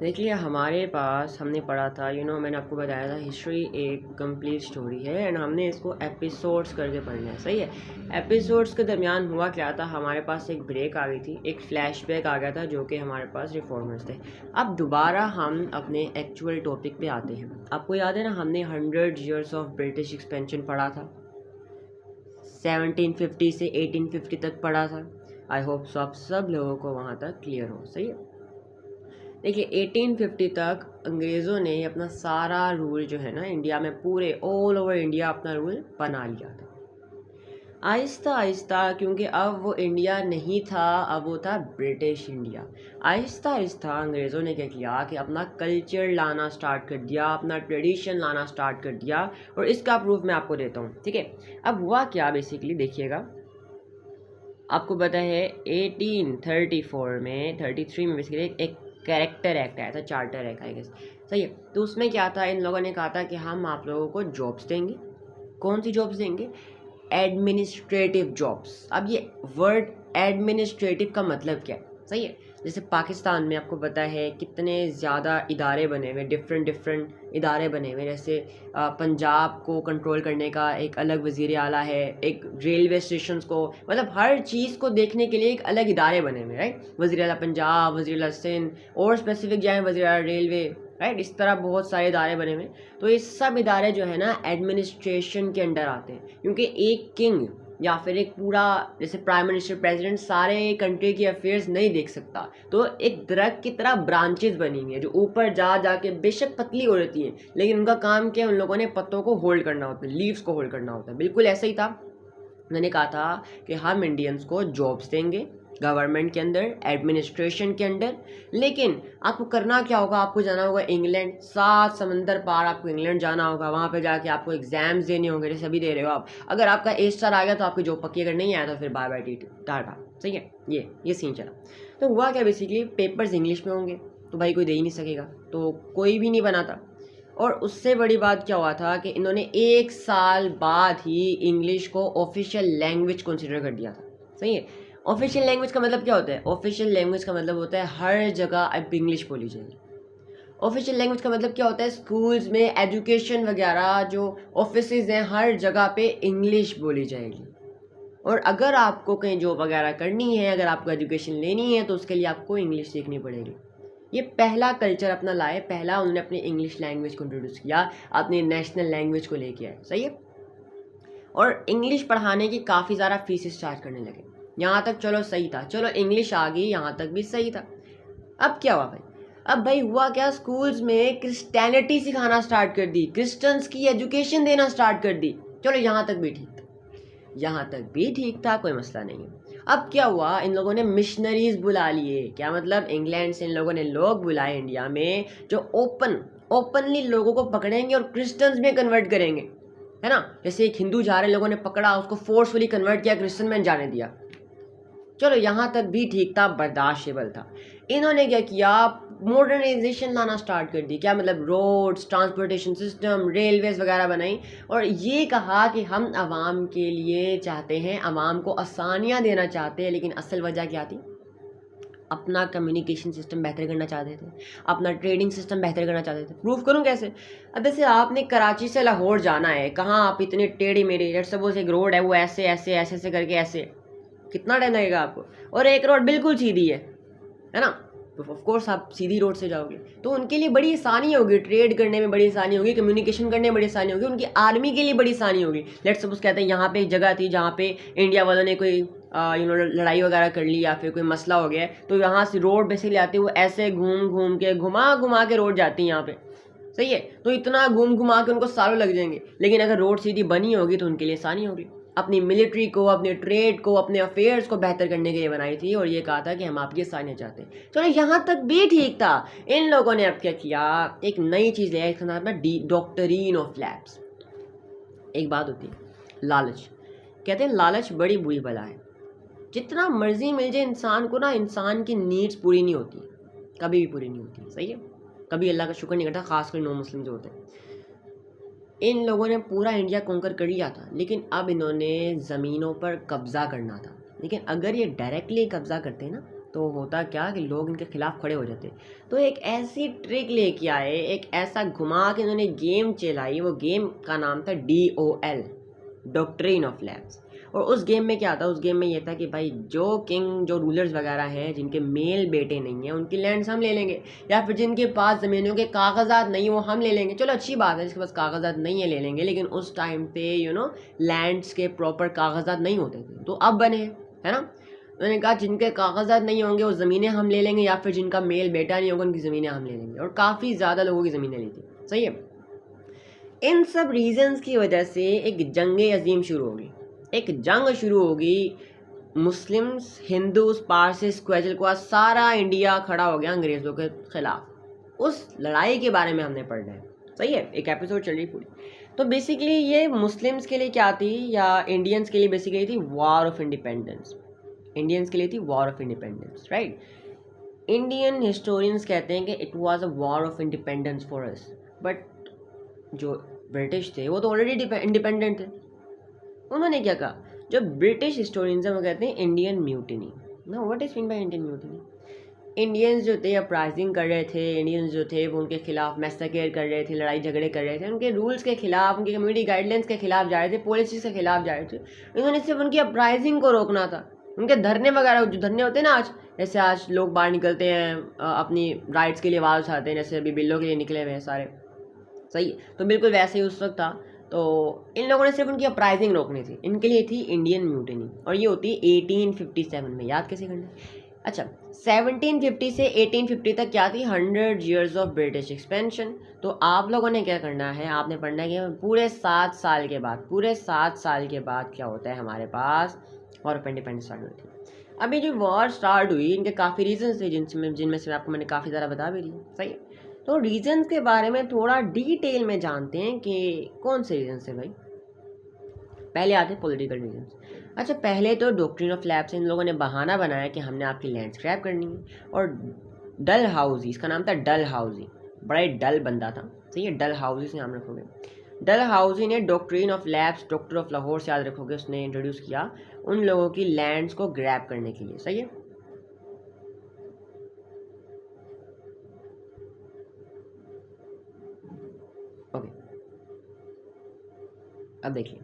देखिए हमारे पास हमने पढ़ा था मैंने आपको बताया था हिस्ट्री एक कंप्लीट स्टोरी है एंड हमने इसको एपिसोड्स करके पढ़ना है। सही है। एपिसोड्स के दरमियान हुआ क्या था, हमारे पास एक ब्रेक आ गई थी, एक फ्लैशबैक आ गया था जो कि हमारे पास रिफॉर्मर्स थे। अब दोबारा हम अपने एक्चुअल टॉपिक पे आते हैं। आपको याद है ना, हमने 100 ईयर्स ऑफ ब्रिटिश एक्सपेंशन पढ़ा था, 1750 से 1850 तक पढ़ा था। आई होप सब लोगों को वहाँ तक क्लियर हो। सही है। देखिए 1850 तक अंग्रेज़ों ने अपना सारा रूल जो है ना इंडिया में, पूरे ऑल ओवर इंडिया अपना रूल बना लिया था। आहिस्ता आहिस्ता, क्योंकि अब वो इंडिया नहीं था, अब वो था ब्रिटिश इंडिया। आहिस्ता आहिस्ता अंग्रेज़ों ने क्या किया कि अपना कल्चर लाना स्टार्ट कर दिया, अपना ट्रेडिशन लाना स्टार्ट कर दिया, और इसका प्रूफ मैं आपको देता हूँ। ठीक है। अब हुआ क्या, बेसिकली देखिएगा, आपको पता है 1834 में 33 में बेसिकली एक कैरेक्टर एक्ट आया था, चार्टर एक्ट आई गेस। सही है। तो उसमें क्या था, इन लोगों ने कहा था कि हम आप लोगों को जॉब्स देंगे। कौन सी जॉब्स देंगे? Administrative jobs. अब ये वर्ड एडमिनिस्ट्रेटिव का मतलब क्या है? सही है। जैसे पाकिस्तान में आपको पता है कितने ज़्यादा इदारे बने हुए, डिफरेंट इदारे बने हुए। जैसे पंजाब को कंट्रोल करने का एक अलग वज़ीर आला है, एक रेलवे स्टेशंस को, मतलब हर चीज़ को देखने के लिए एक अलग इदारे बने हुए, राइट। वज़ीर आला पंजाब, वज़ीर आला सिंध, और स्पेसिफिक जाएँ वज़ीर आला रेलवे, राइट। इस तरह बहुत सारे इदारे बने हुए। तो ये सब इदारे जो है ना एडमिनिस्ट्रेशन के अंडर आते हैं, क्योंकि एक किंग या फिर एक पूरा जैसे प्राइम मिनिस्टर, प्रेसिडेंट सारे कंट्री की अफेयर्स नहीं देख सकता। तो एक दरख्त की तरह ब्रांचेस बनी हुई है जो ऊपर जा के बेशक पतली हो रहती हैं, लेकिन उनका काम क्या है, उन लोगों ने पत्तों को होल्ड करना होता है, लीव्स को होल्ड करना होता है। बिल्कुल ऐसा ही था। मैंने कहा था कि हम इंडियंस को जॉब्स देंगे गवर्नमेंट के अंदर, एडमिनिस्ट्रेशन के अंदर, लेकिन आपको करना क्या होगा, आपको जाना होगा इंग्लैंड, 7 समंदर पार आपको इंग्लैंड जाना होगा। वहाँ पे जाके आपको एग्जाम्स देने होंगे, जैसे अभी दे रहे हो आप। अगर आपका ए स्टार आ गया तो आपकी जॉब पक्की, अगर नहीं आया तो फिर बाय बाय टाटा। सही है। ये सीन चला। तो हुआ क्या, बेसिकली पेपर्स इंग्लिश में होंगे तो भाई कोई दे ही नहीं सकेगा, तो कोई भी नहीं बनाता। और उससे बड़ी बात क्या हुआ था कि इन्होंने 1 साल बाद ही इंग्लिश को ऑफिशियल लैंग्वेज कंसिडर कर दिया था। सही है। ऑफिशियल लैंग्वेज का मतलब क्या होता है? ऑफिशियल लैंग्वेज का मतलब होता है हर जगह अब इंग्लिश बोली जाएगी। ऑफिशियल लैंग्वेज का मतलब क्या होता है? स्कूल्स में एजुकेशन वगैरह जो ऑफिसेज हैं हर जगह पे इंग्लिश बोली जाएगी। और अगर आपको कहीं जॉब वगैरह करनी है, अगर आपको एजुकेशन लेनी है, तो उसके लिए आपको इंग्लिश सीखनी पड़ेगी। ये पहला कल्चर अपना लाए, पहला उन्होंने अपनी इंग्लिश लैंग्वेज को इंट्रोड्यूस किया, अपनी नेशनल लैंग्वेज को लेके आए। सही है। और इंग्लिश पढ़ाने की काफ़ी ज़्यादा फीस चार्ज करने लगे। यहाँ तक चलो सही था, चलो इंग्लिश आ गई, यहाँ तक भी सही था। अब क्या हुआ भाई? अब भाई हुआ क्या, स्कूल्स में क्रिश्चियनिटी सिखाना स्टार्ट कर दी, क्रिश्चियंस की एजुकेशन देना स्टार्ट कर दी। चलो यहाँ तक भी ठीक था, यहाँ तक भी ठीक था, कोई मसला नहीं है। अब क्या हुआ, इन लोगों ने मिशनरीज बुला लिए। क्या मतलब? इंग्लैंड से इन लोगों ने लोग बुलाए इंडिया में जो ओपनली लोगों को पकड़ेंगे और क्रिश्चियंस में कन्वर्ट करेंगे, है ना। जैसे एक हिंदू जा रहे लोगों ने पकड़ा, उसको फोर्सफुली कन्वर्ट किया, क्रिश्चियन में जाने दिया। चलो यहाँ तक भी ठीक था, बर्दाश्तेबल था। इन्होंने क्या किया, मॉडर्नाइजेशन लाना स्टार्ट कर दी। क्या मतलब? रोड्स, ट्रांसपोर्टेशन सिस्टम, रेलवेज वगैरह बनाई, और ये कहा कि हम आवाम के लिए चाहते हैं, आवाम को आसानियाँ देना चाहते हैं। लेकिन असल वजह क्या थी? अपना कम्युनिकेशन सिस्टम बेहतर करना चाहते थे, अपना ट्रेडिंग सिस्टम बेहतर करना चाहते थे। प्रूफ करूँ कैसे? अब जैसे आपने कराची से लाहौर जाना है, कहाँ आप इतने टेढ़ी मेढ़ी, लेट्स सपोज एक रोड है वो ऐसे ऐसे ऐसे ऐसे करके ऐसे, कितना टाइम लगेगा आपको? और एक रोड बिल्कुल सीधी है ना, तो ऑफ कोर्स आप सीधी रोड से जाओगे। तो उनके लिए बड़ी आसानी होगी, ट्रेड करने में बड़ी आसानी होगी, कम्युनिकेशन करने में बड़ी आसानी होगी, उनकी आर्मी के लिए बड़ी आसानी होगी। लेट्स सपोज कहते हैं यहाँ पे एक जगह थी जहाँ पे इंडिया वालों ने कोई लड़ाई वगैरह कर ली या फिर कोई मसला हो गया, तो यहाँ से रोड बेसिकली आती है, वो ऐसे घूम के घुमा के रोड जाती है यहाँ पे। सही है। तो इतना घुमा के उनको सालों लग जाएंगे, लेकिन अगर रोड सीधी बनी होगी तो उनके लिए आसानी होगी। अपनी मिलिट्री को, अपने ट्रेड को, अपने अफेयर्स को बेहतर करने के लिए बनाई थी, और ये कहा था कि हम आपकी आसानियाँ चाहते हैं। चलो यहाँ तक भी ठीक था। इन लोगों ने अब क्या किया, एक नई चीज़ ले आई, इसका नाम है डॉक्ट्रिन ऑफ लैप्स। एक बात होती है लालच, कहते हैं लालच बड़ी बुरी बला है। जितना मर्जी मिल जाए इंसान को ना, इंसान की नीड्स पूरी नहीं होती, कभी भी पूरी नहीं होती। सही है। कभी अल्लाह का शुक्र नहीं करता, खासकर नॉन मुस्लिम जो होते हैं। इन लोगों ने पूरा इंडिया कॉन्कर कर लिया था, लेकिन अब इन्होंने ज़मीनों पर कब्ज़ा करना था। लेकिन अगर ये डायरेक्टली कब्ज़ा करते हैं ना, तो होता क्या कि लोग इनके खिलाफ खड़े हो जाते। तो एक ऐसी ट्रिक लेके आए, एक ऐसा घुमा के इन्होंने गेम चलाई, वो गेम का नाम था DOL, डॉक्ट्रिन ऑफ लैब्स। और उस गेम में क्या था, उस गेम में ये था कि भाई जो किंग, जो रूलर्स वगैरह हैं जिनके मेल बेटे नहीं हैं, उनकी लैंड्स हम ले लेंगे, या फिर जिनके पास ज़मीनों के कागजात नहीं वो हम ले लेंगे। चलो अच्छी बात है, जिसके पास कागजात नहीं है ले लेंगे, लेकिन उस टाइम पे लैंड्स के प्रॉपर कागजात नहीं होते थे, तो अब बने हैं, है ना। उन्होंने कहा जिनके कागजात नहीं होंगे वो ज़मीनें हम ले लेंगे, या फिर जिनका मेल बेटा नहीं होगा उनकी ज़मीनें हम ले लेंगे। और काफ़ी ज़्यादा लोगों की ज़मीनें ली थी, सही है। इन सब रीजंस की वजह से एक जंग अजीम शुरू होगी, एक जंग शुरू होगी। मुस्लिम्स, हिंदूज, पारसिस, क्वेजलक्वा, सारा इंडिया खड़ा हो गया अंग्रेज़ों के ख़िलाफ़। उस लड़ाई के बारे में हमने पढ़ना है, सही है, एक एपिसोड चल रही पूरी। तो बेसिकली ये मुस्लिम्स के लिए क्या थी, या इंडियंस के लिए बेसिकली थी वॉर ऑफ इंडिपेंडेंस। इंडियंस के लिए थी war of independence, right. Indian historians कहते हैं कि it was a war of independence for us, but जो ब्रिटिश थे वो तो ऑलरेडी इंडिपेंडेंट थे। उन्होंने क्या कहा, जो ब्रिटिश हिस्टोरियंस हैं वो कहते हैं इंडियन म्यूटिनी। ना what is mean by Indian mutiny? Indians जो थे अपराइजिंग कर रहे थे, इंडियंस जो थे वो उनके खिलाफ मैसेकर कर रहे थे, लड़ाई झगड़े कर रहे थे, उनके रूल्स के खिलाफ, उनके कम्युनिटी गाइडलाइंस के खिलाफ जा रहे थे, पॉलिसीज के खिलाफ जा रहे थे। इन्होंने सिर्फ उनकी अपराइजिंग को रोकना था। उनके धरने वगैरह, जो धरने होते हैं ना आज, जैसे आज लोग बाहर निकलते हैं अपनी राइट्स के लिए आवाज़ उठाते हैं, जैसे अभी बिल्लों के लिए निकले हुए हैं सारे, सही। तो बिल्कुल वैसे ही उस वक्त था। तो इन लोगों ने सिर्फ उनकी अपराइजिंग रोकनी थी, इनके लिए थी इंडियन म्यूटिनी, और ये होती है 1857 में। याद कैसे करना है? अच्छा, 1750 से 1850 तक क्या थी, 100 years ऑफ ब्रिटिश एक्सपेंशन। तो आप लोगों ने क्या करना है, आपने पढ़ना है कि पूरे 7 साल के बाद, पूरे 7 साल के बाद क्या होता है हमारे पास, वॉर ऑफ इंडिपेंडेंस स्टार्ट हुई थी। अभी जो वॉर स्टार्ट हुई इनके काफ़ी रीजंस थे, जिनमें से आपको मैंने काफ़ी ज़्यादा बता भी दिया, सही है। तो रीजंस के बारे में थोड़ा डिटेल में जानते हैं कि कौन से रीजंस थे भाई। पहले आते हैं पॉलिटिकल रीजंस। अच्छा, पहले तो डॉक्ट्रिन ऑफ लैब्स, इन लोगों ने बहाना बनाया कि हमने आपकी लैंड स्क्रैप करनी है। और डल हाउसी, इसका नाम था डल हाउसी, बड़ा ही डल बंदा था, सही है, डल हाउसी से नाम रखोगे। डल हाउसी ने doctrine of labs, doctor of Lahore से याद रखोगे, उसने इंट्रोड्यूस किया उन लोगों की लैंड्स को ग्रैब करने के लिए, सही है। ओके, अब देखिए,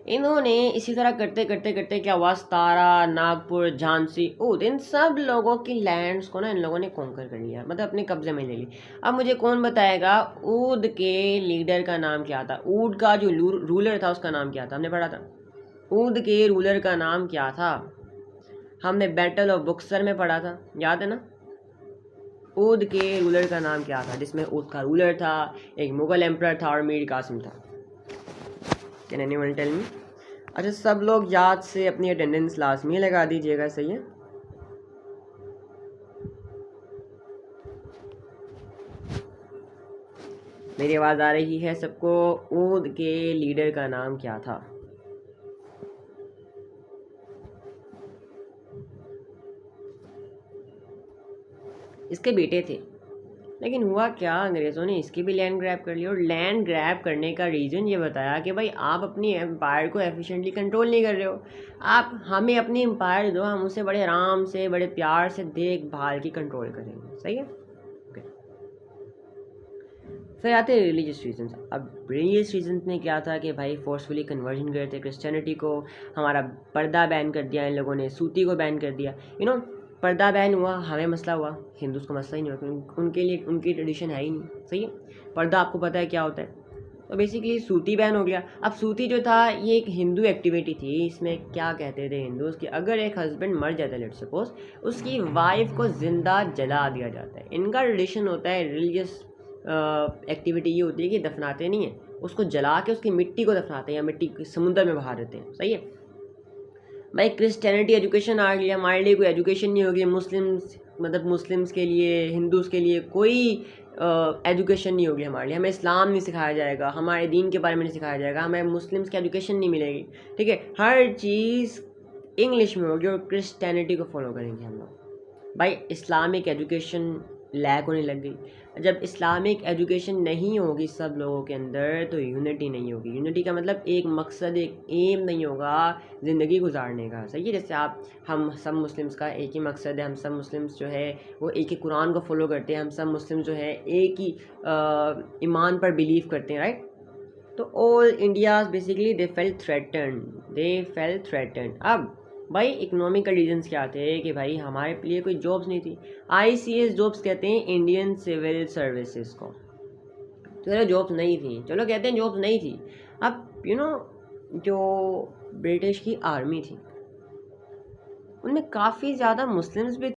इन्होंने इसी तरह करते करते करते क्या हुआ, सतारा, नागपुर, झांसी, ऊद, इन सब लोगों की लैंड्स को ना इन लोगों ने कॉन्कर कर लिया, मतलब अपने कब्जे में ले ली। अब मुझे कौन बताएगा ऊद के लीडर का नाम क्या था, ऊद का जो रूलर था उसका नाम क्या था, हमने पढ़ा था। ऊद के रूलर का नाम क्या था, हमने बैटल ऑफ बुक्सर में पढ़ा था, याद है ना। ऊद के रूलर का नाम क्या था, जिसमें ऊद का रूलर था, एक मुगल एम्परर था और मीर कासिम था। Can anyone tell me? अच्छा, सब लोग याद से अपनी अटेंडेंस लाजमी लगा दीजिएगा, सही है। मेरी आवाज़ आ रही है सबको? ऊद के लीडर का नाम क्या था? इसके बेटे थे, लेकिन हुआ क्या, अंग्रेज़ों ने इसकी भी लैंड ग्रैब कर ली। और लैंड ग्रैब करने का रीज़न ये बताया कि भाई आप अपनी एम्पायर को एफिशिएंटली कंट्रोल नहीं कर रहे हो, आप हमें अपनी एम्पायर दो, हम उसे बड़े आराम से, बड़े प्यार से देखभाल की कंट्रोल करेंगे, सही है। ओके, फिर आते हैं रिलीजियस रीजंस। अब रिलीजियस रीजंस में क्या था कि भाई फोर्सफुली कन्वर्जन करते क्रिश्चियनिटी को, हमारा पर्दा बैन कर दिया इन लोगों ने, सूती को बैन कर दिया, पर्दा बैन हुआ, हमें मसला हुआ, हिंदूज़ को मसला ही नहीं हुआ क्योंकि उनके लिए उनकी ट्रेडिशन है ही नहीं, सही है। पर्दा आपको पता है क्या होता है, तो बेसिकली सूती बैन हो गया। अब सूती जो था ये एक हिंदू एक्टिविटी थी, इसमें क्या कहते थे हिंदूज़ कि अगर एक हस्बैंड मर जाता है, लेट्स सपोज, उसकी वाइफ को ज़िंदा जला दिया जाता है। इनका ट्रेडिशन होता है, रिलीजियस एक्टिविटी ये होती है कि दफनाते नहीं हैं, उसको जला के उसकी मिट्टी को दफनाते हैं या मिट्टी समुद्र में बहा देते हैं, सही है। भाई क्रिश्चियनिटी एजुकेशन आ गया, हमारे लिए कोई एजुकेशन नहीं होगी, मुस्लिम्स के लिए, हिंदूज़ के लिए कोई एजुकेशन नहीं होगी हमारे लिए, हमें इस्लाम नहीं सिखाया जाएगा, हमारे दीन के बारे में नहीं सिखाया जाएगा, हमें मुस्लिम्स की एजुकेशन नहीं मिलेगी, ठीक है। हर चीज़ इंग्लिश में होगी और क्रिश्चियनिटी को फॉलो करेंगे हम लोग। भाई इस्लामिक एजुकेशन लैक होने लग गई। जब इस्लामिक एजुकेशन नहीं होगी सब लोगों के अंदर तो यूनिटी नहीं होगी। यूनिटी का मतलब एक मकसद, एक एम नहीं होगा ज़िंदगी गुजारने का, सही है। जैसे हम सब मुस्लिम्स का एक ही मकसद है, हम सब मुस्लिम्स जो है वो एक ही कुरान को फॉलो करते हैं, हम सब मुस्लिम जो है एक ही ईमान पर बिलीव करते हैं, राइट। तो all India basically they felt threaten. अब भाई इकोनॉमिकल रीजंस क्या थे कि भाई हमारे लिए कोई जॉब्स नहीं थी। ICS जॉब्स कहते हैं इंडियन सिविल सर्विसेज को। तो चलो जॉब्स नहीं थी, चलो कहते हैं जॉब्स नहीं थी। अब जो ब्रिटिश की आर्मी थी उनमें काफ़ी ज़्यादा मुस्लिम्स भी